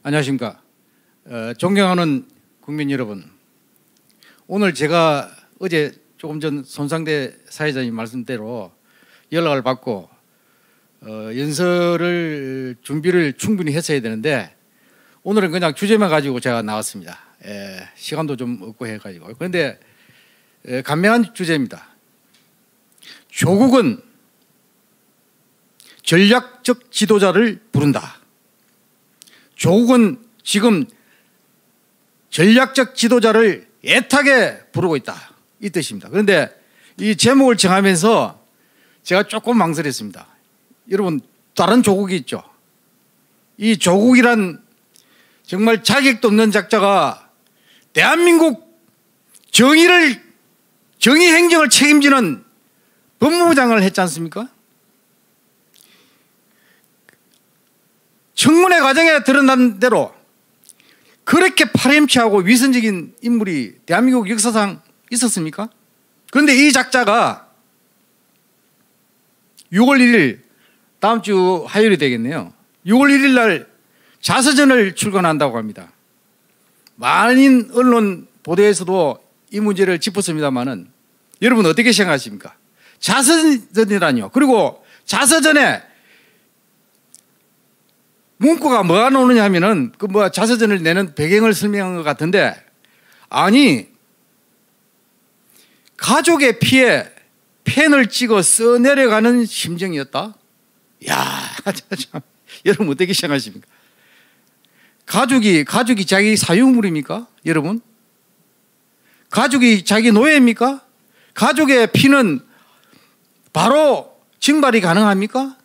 안녕하십니까. 존경하는 국민 여러분, 오늘 제가 어제 조금 전 손상대 사회자님 말씀대로 연락을 받고 연설을 준비를 충분히 했어야 되는데 오늘은 그냥 주제만 가지고 제가 나왔습니다. 시간도 좀 없고 해가지고. 그런데 간명한 주제입니다. 조국은 전략적 지도자를 부른다. 조국은 지금 전략적 지도자를 애타게 부르고 있다, 이 뜻입니다. 그런데 이 제목을 정하면서 제가 조금 망설였습니다. 여러분, 다른 조국이 있죠. 이 조국이란 정말 자격도 없는 작자가 대한민국 정의 행정을 책임지는 법무부장을 했지 않습니까? 청문회 과정에 드러난 대로 그렇게 파렴치하고 위선적인 인물이 대한민국 역사상 있었습니까? 그런데 이 작자가 6월 1일, 다음 주 화요일이 되겠네요. 6월 1일 날 자서전을 출간한다고 합니다. 많은 언론 보도에서도 이 문제를 짚었습니다만은 여러분 어떻게 생각하십니까? 자서전이라뇨. 그리고 자서전에 문구가 뭐가 나오느냐 하면은 자서전을 내는 배경을 설명한 것 같은데, 아니, 가족의 피에 펜을 찍어 써내려가는 심정이었다? 야, 참, 여러분 어떻게 생각하십니까? 가족이 자기 사유물입니까? 여러분? 가족이 자기 노예입니까? 가족의 피는 바로 증발이 가능합니까?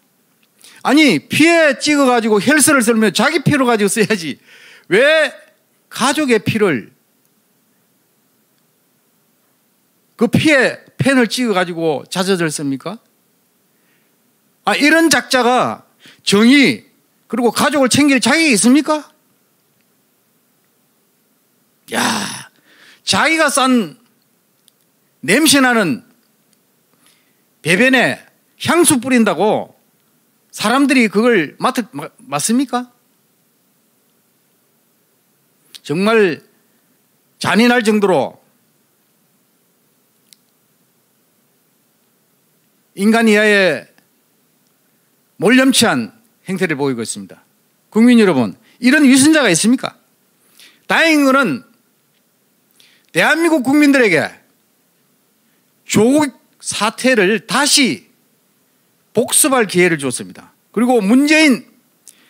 아니, 피에 찍어가지고 혈서를 쓰면 자기 피로 가지고 써야지. 왜 가족의 피를 그 피에 펜을 찍어가지고 자서전을 씁니까? 이런 작자가 정의 그리고 가족을 챙길 자격이 있습니까? 야, 자기가 싼 냄새나는 배변에 향수 뿌린다고 사람들이 그걸 맞습니까? 정말 잔인할 정도로 인간 이하의 몰염치한 행태를 보이고 있습니다. 국민 여러분, 이런 위선자가 있습니까? 다행인 것은 대한민국 국민들에게 조국 사태를 다시 복습할 기회를 줬습니다. 그리고 문재인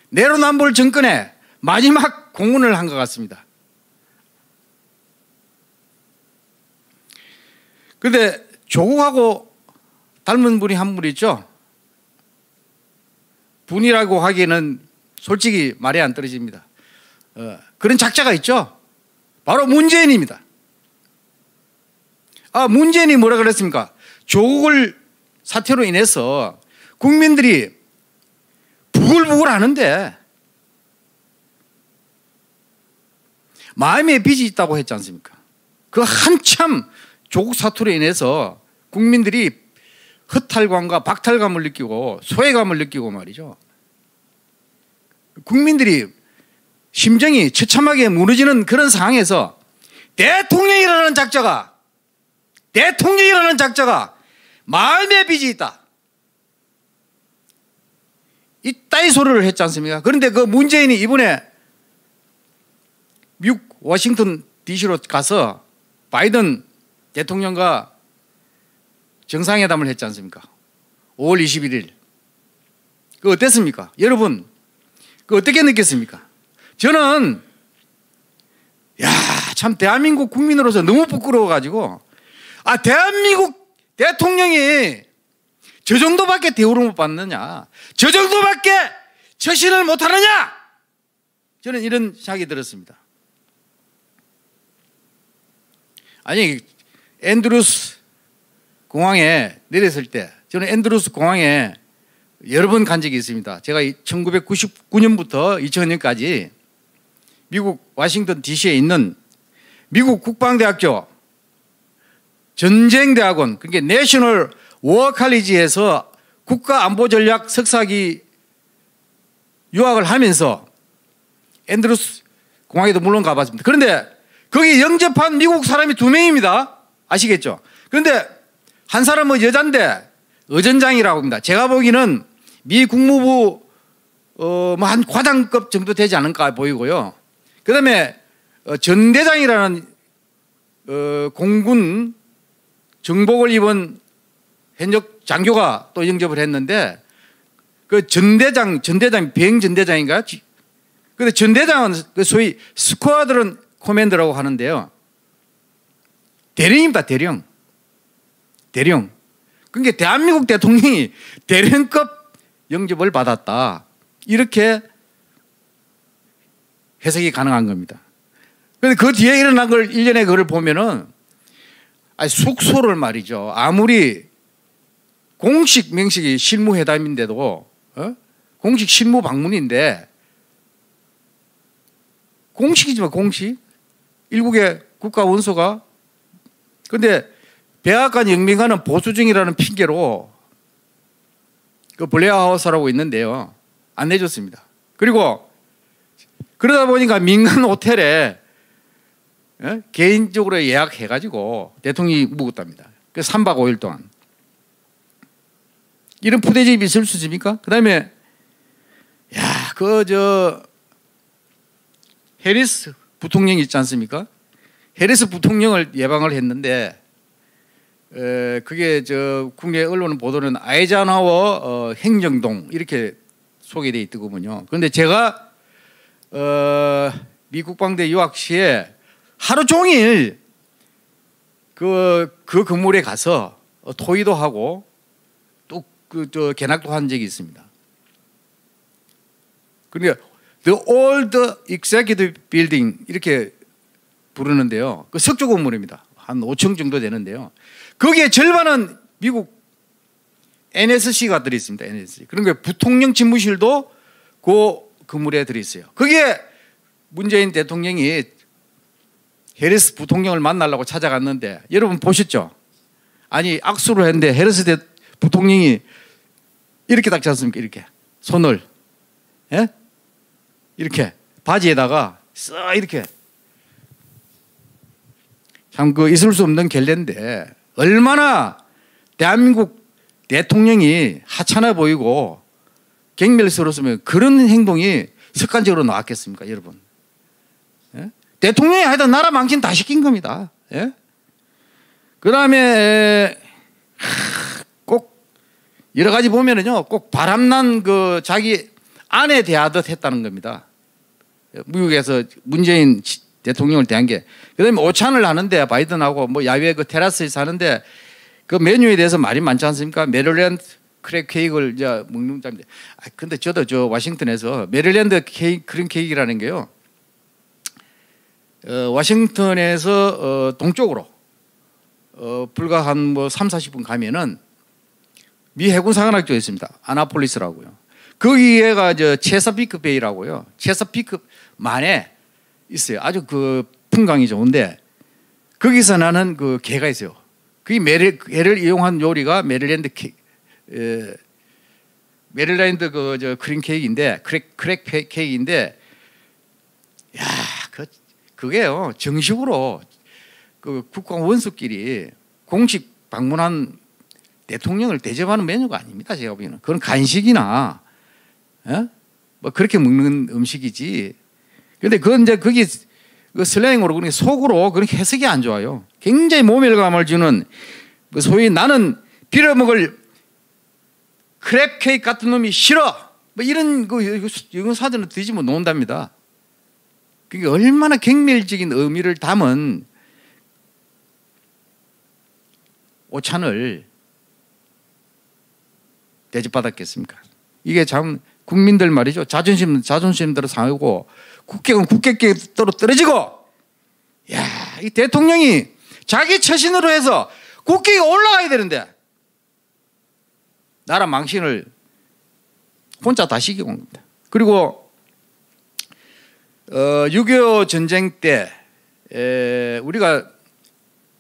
내로남불 정권의 마지막 공헌을 한 것 같습니다. 그런데 조국하고 닮은 분이 한 분 있죠. 분이라고 하기에는 솔직히 말이 안 떨어집니다. 그런 작자가 있죠. 바로 문재인입니다. 문재인이 뭐라 그랬습니까? 조국을 사태로 인해서 국민들이 부글부글 하는데 마음에 빚이 있다고 했지 않습니까? 그 한참 조국 사태로 인해서 국민들이 허탈감과 박탈감을 느끼고 소외감을 느끼고 말이죠. 국민들이 심정이 처참하게 무너지는 그런 상황에서 대통령이라는 작자가 마음에 빚이 있다, 이따위 소리를 했지 않습니까? 그런데 그 문재인이 이번에 미국 워싱턴 DC로 가서 바이든 대통령과 정상회담을 했지 않습니까? 5월 21일. 그거 어땠습니까? 여러분, 그거 어떻게 느꼈습니까? 저는 참 대한민국 국민으로서 너무 부끄러워가지고, 대한민국 대통령이 저 정도밖에 대우를 못 받느냐, 저 정도밖에 처신을 못하느냐, 저는 이런 생각이 들었습니다. 아니, 앤드루스 공항에 내렸을 때, 저는 앤드루스 공항에 여러 번 간 적이 있습니다. 제가 1999년부터 2000년까지 미국 워싱턴 DC에 있는 미국 국방대학교 전쟁대학원, 그러니까 내셔널 워 칼리지에서 국가안보전략 석사기 유학을 하면서 앤드루스 공항에도 물론 가봤습니다. 그런데 거기 영접한 미국 사람이 2명입니다. 아시겠죠? 그런데 한 사람은 여잔데 의전장이라고 합니다. 제가 보기에는 미 국무부 뭐 한 과장급 정도 되지 않을까 보이고요. 그 다음에 전대장이라는 공군 정복을 입은 현역 장교가 또 영접을 했는데 그 전대장 비행 전대장인가요? 근데 전대장은 그 소위 스쿼드런 코맨더라고 하는데요. 대령입니다. 대령. 그러니까 대한민국 대통령이 대령급 영접을 받았다. 이렇게 해석이 가능한 겁니다. 그런데 그 뒤에 일어난 걸 일련의 그걸 보면은 숙소를 말이죠. 아무리 공식 명식이 실무회담인데도 공식 실무 방문인데 공식이지만 공식 일국의 국가 원수가 근데 백악관 영민관은 보수적이라는 핑계로 그 블레어 하우스라고 있는데요. 안 내줬습니다. 그리고 그러다 보니까 민간 호텔에 개인적으로 예약해가지고 대통령이 묵었답니다. 그 3박 5일 동안. 이런 푸대집이 있을 수 있습니까? 그 다음에, 해리스 부통령이 있지 않습니까? 해리스 부통령을 예방을 했는데, 그게 국내 언론 보도는 아이젠하워 행정동 이렇게 소개되어 있더군요. 그런데 제가 미 국방대 유학 시에 하루 종일 그 건물에 가서 토의도 하고 또 견학도 한 적이 있습니다. 그러니까 The Old Executive Building 이렇게 부르는데요. 그 석조 건물입니다. 한 5층 정도 되는데요. 거기에 절반은 미국 NSC가 들어있습니다. NSC. 그러니까 부통령 집무실도 그 건물에 들어있어요. 거기에 문재인 대통령이 해리스 부통령을 만나려고 찾아갔는데 여러분 보셨죠? 아니 악수를 했는데 해리스 부통령이 이렇게 닦지 않습니까? 이렇게 손을 이렇게 바지에다가 쓱 이렇게 참 그 있을 수 없는 갤레인데 얼마나 대한민국 대통령이 하찮아 보이고 경멸스러웠으면 그런 행동이 습관적으로 나왔겠습니까, 여러분? 대통령이 하여튼 나라 망신 다 시킨 겁니다. 그 다음에 꼭 여러 가지 보면은요, 꼭 바람난 그 자기 아내 대하듯 했다는 겁니다. 미국에서 문재인 대통령을 대한 게. 그 다음에 오찬을 하는데 바이든하고 뭐 야외 그 테라스에서 하는데 그 메뉴에 대해서 말이 많지 않습니까? 메릴랜드 크랙 케이크를 이제 먹는 자인데. 근데 저도 워싱턴에서 메릴랜드 케이크, 크림 케이크라는 게요. 워싱턴에서 동쪽으로 불과 한 뭐 3, 40분 가면은 미 해군 사관학교에 있습니다. 아나폴리스라고요. 거기에가 체사피크 베이라고요. 체사피크 만에 있어요. 아주 그 풍광이 좋은데 거기서 나는 그 게가 있어요. 그게 게를 이용한 요리가 메릴랜드 크림 케이크인데 크랙 케이크인데 그게요 정식으로 그 국가 원수끼리 공식 방문한 대통령을 대접하는 메뉴가 아닙니다. 제가 보기에는 그건 간식이나 뭐 그렇게 먹는 음식이지. 그런데 그건 이제 거기 그 슬랭으로 그러니까 속으로 그렇게 해석이 안 좋아요. 굉장히 모멸감을 주는 그 소위 나는 빌어먹을 크랩 케이크 같은 놈이 싫어. 뭐 이런 그 영어 사전을 뒤집어 놓는답니다. 그게 얼마나 경멸적인 의미를 담은 오찬을 대접받았겠습니까? 이게 참 국민들 말이죠. 자존심대로 상하고 국격은 국격대로 떨어지고 이 대통령이 자기 처신으로 해서 국격이 올라가야 되는데 나라 망신을 혼자 다 시키고 온 겁니다. 그리고 6.25 전쟁 때 우리가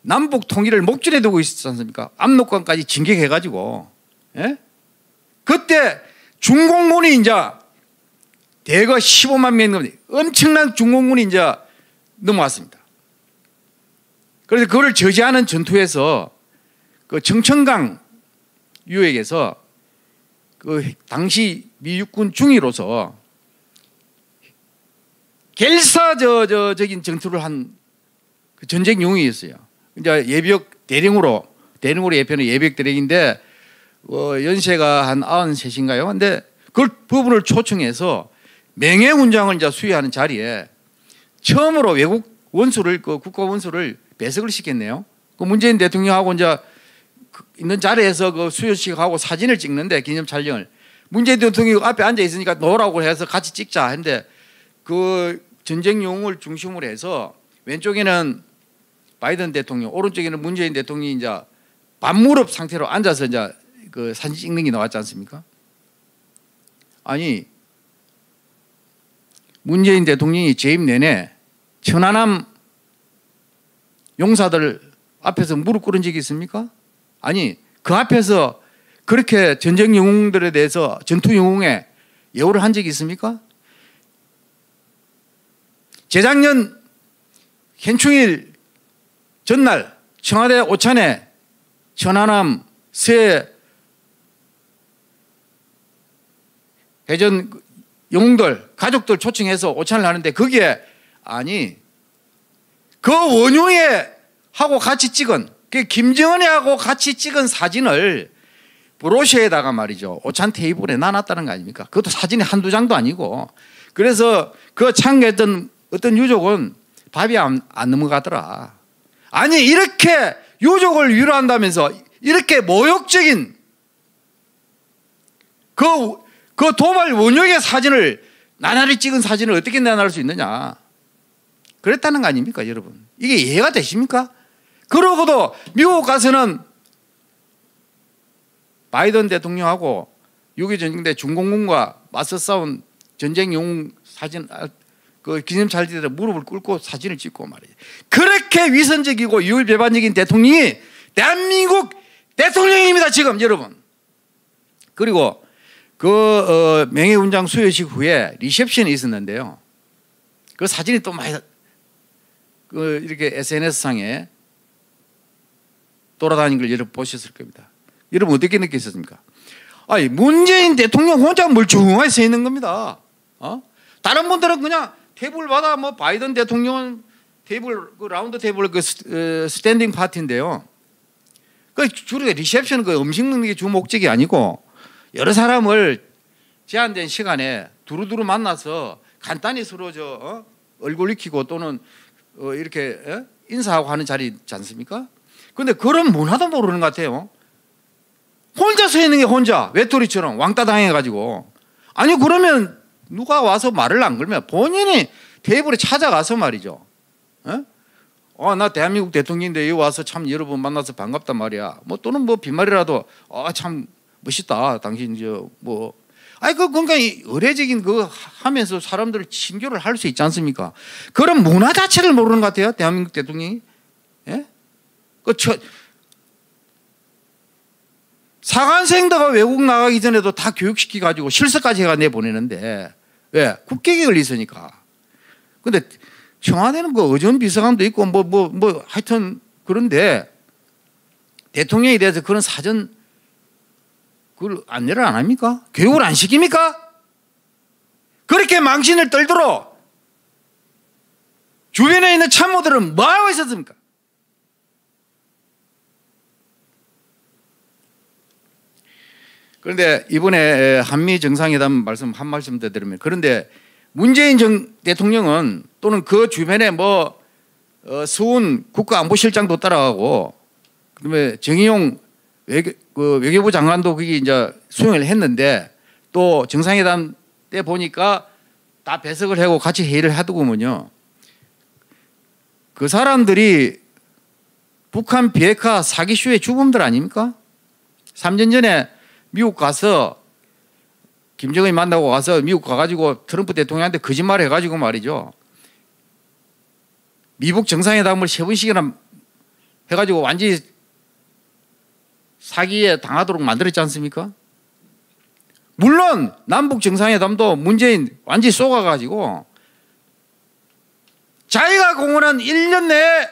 남북 통일을 목전에 두고 있었지 않습니까? 압록강까지 진격해가지고 그때 중공군이 이제 대거 15만 명이 엄청난 중공군이 이제 넘어왔습니다. 그래서 그걸 저지하는 전투에서 그 정천강 유역에서 그 당시 미 육군 중위로서 결사적인 전투를 한 그 전쟁 용이었어요. 이제 예비역 대령으로 예표는 예비역 대령인데 연세가 한 93인가요? 근데 그 부분을 초청해서 명예훈장을 이제 수여하는 자리에 처음으로 외국 원수를 그 국가 원수를 배석을 시켰네요. 그 문재인 대통령하고 이제 있는 자리에서 그 수여식하고 사진을 찍는데 기념 촬영을 문재인 대통령이 앞에 앉아 있으니까 놓으라고 해서 같이 찍자 했는데 그 전쟁 용을 중심으로 해서 왼쪽에는 바이든 대통령, 오른쪽에는 문재인 대통령이 이제 반무릎 상태로 앉아서 이제 그 사진 찍는 게 나왔지 않습니까? 아니 문재인 대통령이 재임 내내 천안함 용사들 앞에서 무릎 꿇은 적이 있습니까? 아니 그 앞에서 그렇게 전쟁 영웅들에 대해서 전투 영웅에 예우를 한 적이 있습니까? 재작년 현충일 전날 청와대 오찬에 천안함 새 해전 영웅들 가족들 초청해서 오찬을 하는데 거기에 아니 그 원흉에 하고 같이 찍은 그 김정은이하고 같이 찍은 사진을 브로셔에다가 말이죠 오찬 테이블에 놔놨다는 거 아닙니까? 그것도 사진이 한두 장도 아니고 그래서 그 참가했던 어떤 유족은 밥이 안 넘어가더라. 아니 이렇게 유족을 위로한다면서 이렇게 모욕적인 그 도발 원흉의 사진을 나날이 찍은 사진을 어떻게 내놔낼 수 있느냐. 그랬다는 거 아닙니까 여러분. 이게 이해가 되십니까? 그러고도 미국 가서는 바이든 대통령하고 6.25 전쟁 때 중공군과 맞서 싸운 전쟁 영웅 사진 그 기념찰지대에 무릎을 꿇고 사진을 찍고 말이죠. 그렇게 위선적이고 유일배반적인 대통령이 대한민국 대통령입니다 지금 여러분. 그리고 그 명예훈장 수여식 후에 리셉션이 있었는데요. 그 사진이 또 많이 그 이렇게 SNS 상에 돌아다니는 걸 여러분 보셨을 겁니다. 여러분 어떻게 느끼셨습니까? 아니 문재인 대통령 혼자 멀쩡하게 서 있는 겁니다. 다른 분들은 그냥 테이블 받아 뭐 바이든 대통령은 테이블 그 라운드 테이블 그 스탠딩 파티인데요. 그 주로 리셉션 그 음식 먹는 게 주 목적이 아니고 여러 사람을 제한된 시간에 두루두루 만나서 간단히 서로 얼굴 익히고 또는 이렇게 인사하고 하는 자리 있지 않습니까? 그런데 그런 문화도 모르는 것 같아요. 혼자 서 있는 게 혼자 외톨이처럼 왕따 당해가지고 아니 그러면 누가 와서 말을 안 걸면 본인이 테이블에 찾아가서 말이죠. 나 대한민국 대통령인데 여기 와서 참 여러분 만나서 반갑단 말이야. 뭐 또는 뭐 빈말이라도 참 멋있다. 당신 뭐 그러니까 의례적인 그 하면서 사람들을 친교를 할 수 있지 않습니까? 그런 문화 자체를 모르는 것 같아요. 대한민국 대통령이. 예? 사관생도가 외국 나가기 전에도 다 교육시켜가지고 실습까지 해가 내보내는데 왜? 국격이 있으니까. 근데 청와대는 그 의전 비서관도 있고 뭐 하여튼 그런데 대통령에 대해서 그런 사전 그걸 안내를 안 합니까? 교육을 안 시킵니까? 그렇게 망신을 떨도록 주변에 있는 참모들은 뭐 하고 있었습니까? 그런데 이번에 한미 정상회담 한 말씀 더 드리면 그런데 문재인 대통령은 또는 그 주변에 서훈 국가안보실장도 따라가고 그다음에 정의용 외교부 장관도 거기 이제 수용을 했는데 또 정상회담 때 보니까 다 배석을 하고 같이 회의를 하더군요. 그 사람들이 북한 비핵화 사기쇼의 주범들 아닙니까? 3년 전에 미국 가서 김정은이 만나고 가서 미국 가가지고 트럼프 대통령한테 거짓말 해가지고 말이죠. 미국 정상회담을 3번씩이나 해가지고 완전히 사기에 당하도록 만들었지 않습니까? 물론 남북 정상회담도 문재인 완전히 쏘가가지고 자기가 공언한 1년 내에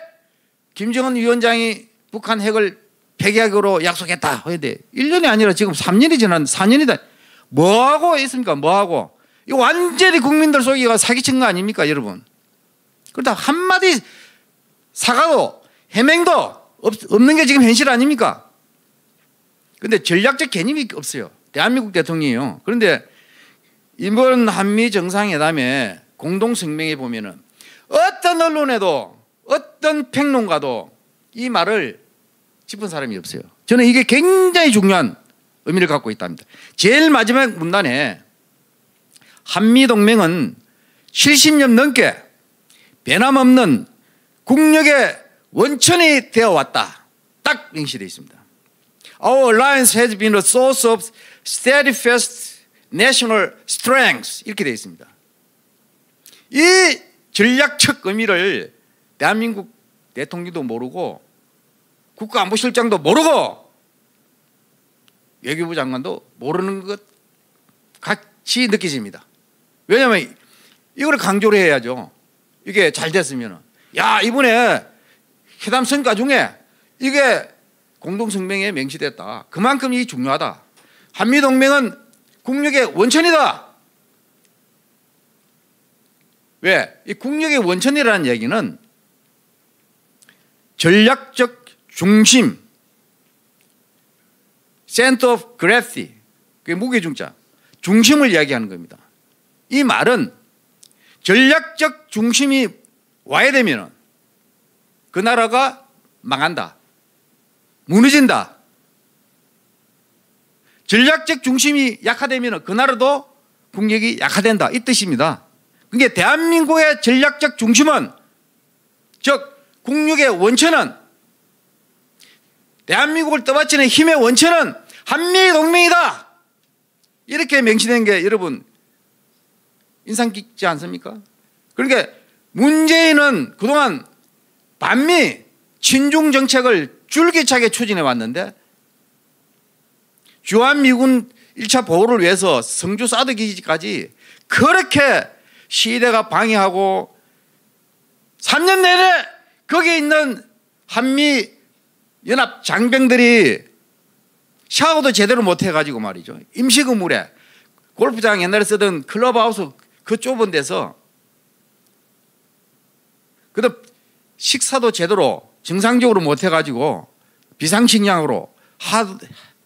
김정은 위원장이 북한 핵을 폐기하기로 약속했다. 그런데 1년이 아니라 지금 3년이 지난 4년이다. 뭐하고 있습니까? 뭐하고. 이거 완전히 국민들 속이가 사기친 거 아닙니까, 여러분? 그러다 한마디 사과도 해명도 없는 게 지금 현실 아닙니까? 그런데 전략적 개념이 없어요. 대한민국 대통령이요. 그런데 이번 한미 정상회담에 공동성명에 보면은 어떤 언론에도 어떤 평론가도 이 말을 짚은 사람이 없어요. 저는 이게 굉장히 중요한 의미를 갖고 있답니다. 제일 마지막 문단에 한미동맹은 70년 넘게 변함없는 국력의 원천이 되어왔다. 딱 명시되어 있습니다. Our alliance has been a source of steadfast national strength. 이렇게 되어 있습니다. 이 전략적 의미를 대한민국 대통령도 모르고 국가안보실장도 모르고 외교부 장관도 모르는 것 같이 느껴집니다. 왜냐하면 이걸 강조를 해야죠. 이게 잘 됐으면 야 이번에 회담 성과 중에 이게 공동성명에 명시됐다. 그만큼 이 중요하다. 한미동맹은 국력의 원천이다. 왜? 이 국력의 원천이라는 얘기는 전략적 중심, Center of Gravity, 그게 무게중자, 중심을 이야기하는 겁니다. 이 말은 전략적 중심이 와야 되면 그 나라가 망한다. 무너진다. 전략적 중심이 약화되면 그 나라도 국력이 약화된다. 이 뜻입니다. 그러니까 대한민국의 전략적 중심은 즉 국력의 원천은 대한민국을 떠받치는 힘의 원천은 한미동맹이다. 이렇게 명시된 게 여러분 인상 깊지 않습니까? 그러니까 문재인은 그동안 반미 친중 정책을 줄기차게 추진해 왔는데 주한미군 1차 보호를 위해서 성주 사드 기지까지 그렇게 시대가 방해하고 3년 내내 거기에 있는 한미 연합 장병들이 샤워도 제대로 못 해가지고 말이죠. 임시건물에 골프장 옛날에 쓰던 클럽하우스 그 좁은 데서 그다음 식사도 제대로 정상적으로 못 해가지고 비상식량으로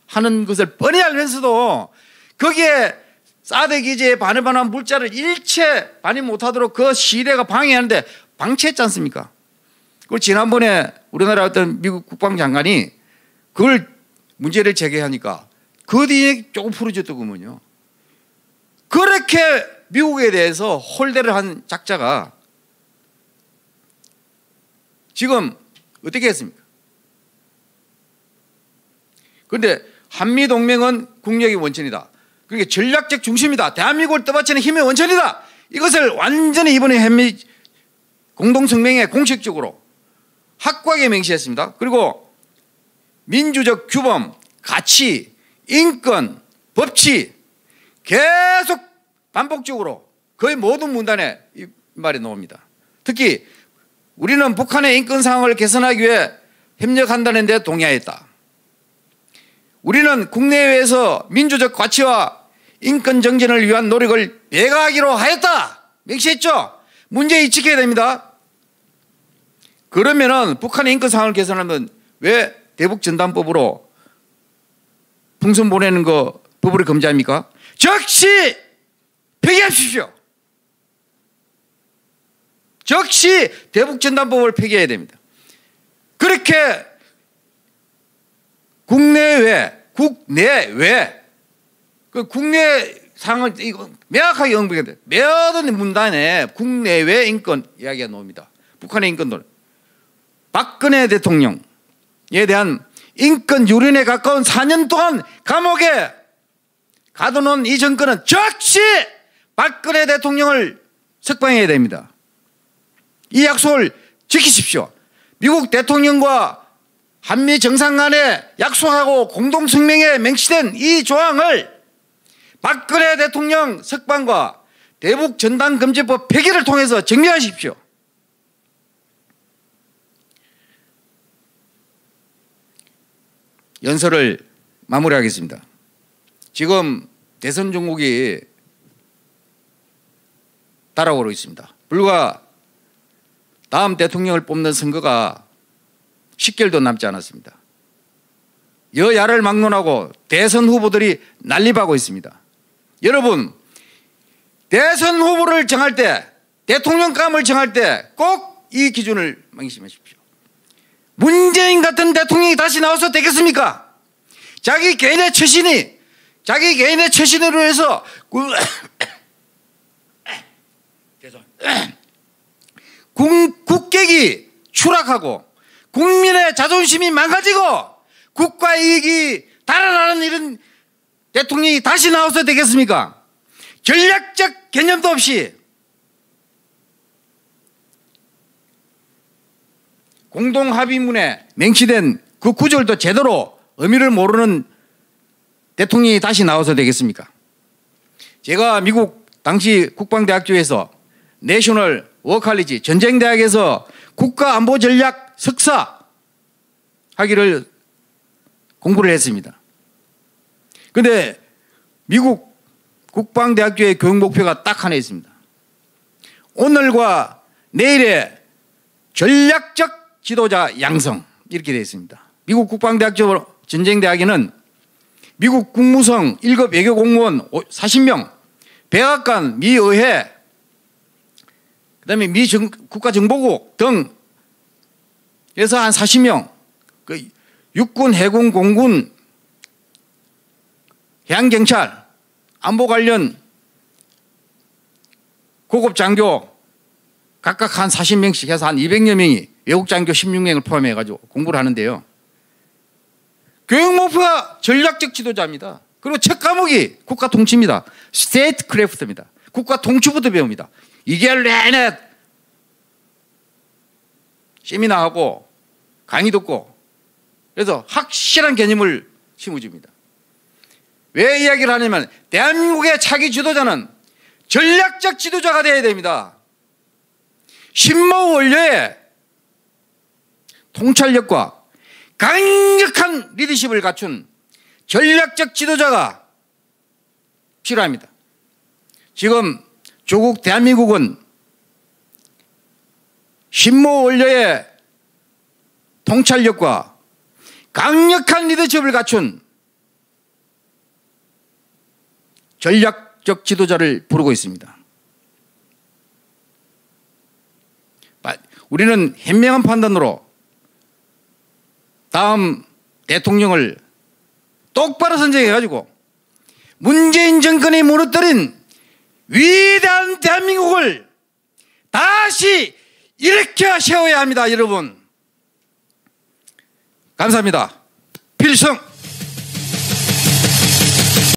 하는 것을 뻔히 알면서도 거기에 사드 기지에 반환한 물자를 일체 반입 못하도록 그 시대가 방해하는데 방치했지 않습니까? 그걸 지난번에 우리나라 어떤 미국 국방장관이 그걸 문제를 제기하니까 그 뒤에 조금 풀어줬더군요. 그렇게 미국에 대해서 홀대를 한 작자가 지금 어떻게 했습니까? 그런데 한미동맹은 국력의 원천이다. 그러니까 전략적 중심이다. 대한민국을 떠받치는 힘의 원천이다. 이것을 완전히 이번에 한미 공동성명에 공식적으로 확고하게 명시했습니다. 그리고 민주적 규범, 가치, 인권, 법치 계속 반복적으로 거의 모든 문단에 이 말이 나옵니다. 특히 우리는 북한의 인권 상황을 개선하기 위해 협력한다는 데 동의하였다. 우리는 국내외에서 민주적 가치와 인권 정진을 위한 노력을 배가하기로 하였다. 명시했죠. 문제 지켜야 됩니다. 그러면은 북한의 인권 상황을 개선하면 왜 대북전단법으로 풍선 보내는 거 법으로 금지합니까? 즉시 폐기하십시오. 즉시 대북전단법을 폐기해야 됩니다. 그렇게 국내외 그 국내 상황을 이거 명확하게 언급해야 돼. 모든 문단에 국내외 인권 이야기가 나옵니다. 북한의 인권들. 박근혜 대통령에 대한 인권 유린에 가까운 4년 동안 감옥에 가둬놓은 이 정권은 즉시 박근혜 대통령을 석방해야 됩니다. 이 약속을 지키십시오. 미국 대통령과 한미 정상 간에 약속하고 공동성명에 명시된 이 조항을 박근혜 대통령 석방과 대북 전단금지법 폐기를 통해서 정리하십시오. 연설을 마무리하겠습니다. 지금 대선 종국이 따라오고 있습니다. 불과 다음 대통령을 뽑는 선거가 10개월도 남지 않았습니다. 여야를 막론하고 대선 후보들이 난립하고 있습니다. 여러분, 대선 후보를 정할 때, 대통령감을 정할 때 꼭 이 기준을 명심하십시오. 문재인 같은 대통령이 다시 나와서 되겠습니까? 자기 개인의 처신으로 해서 국격이 추락하고 국민의 자존심이 망가지고 국가 이익이 달아나는 이런 대통령이 다시 나와서 되겠습니까? 전략적 개념도 없이 공동합의문에 명시된 그 구절도 제대로 의미를 모르는 대통령이 다시 나와서 되겠습니까? 제가 미국 당시 국방대학교에서 내셔널 워칼리지 전쟁대학에서 국가안보전략 석사 학위를 공부를 했습니다. 그런데 미국 국방대학교의 교육 목표가 딱 하나 있습니다. 오늘과 내일의 전략적 지도자 양성, 이렇게 되어 있습니다. 미국 국방대학교 전쟁대학에는 미국 국무성 1급 외교공무원 40명, 백악관, 미의회, 그다음에 미 국가정보국 등 해서 한 40명, 그 육군, 해군, 공군, 해양경찰, 안보 관련 고급 장교 각각 한 40명씩 해서 한 200여 명이 외국 장교 16명을 포함해 가지고 공부를 하는데요. 교육 목표가 전략적 지도자입니다. 그리고 첫 과목이 국가 통치입니다. 스테이트 크래프트입니다. 국가 통치부터 배웁니다. 2개월 내내 세미나하고 강의 듣고 그래서 확실한 개념을 심어줍니다. 왜 이야기를 하냐면 대한민국의 차기 지도자는 전략적 지도자가 되어야 됩니다. 신모 원료의 통찰력과 강력한 리더십을 갖춘 전략적 지도자가 필요합니다. 지금 조국 대한민국은 신모 원료의 통찰력과 강력한 리더십을 갖춘 전략적 지도자를 부르고 있습니다. 우리는 현명한 판단으로 다음 대통령을 똑바로 선정해가지고 문재인 정권이 무너뜨린 위대한 대한민국을 다시 일으켜 세워야 합니다. 여러분 감사합니다. 필승.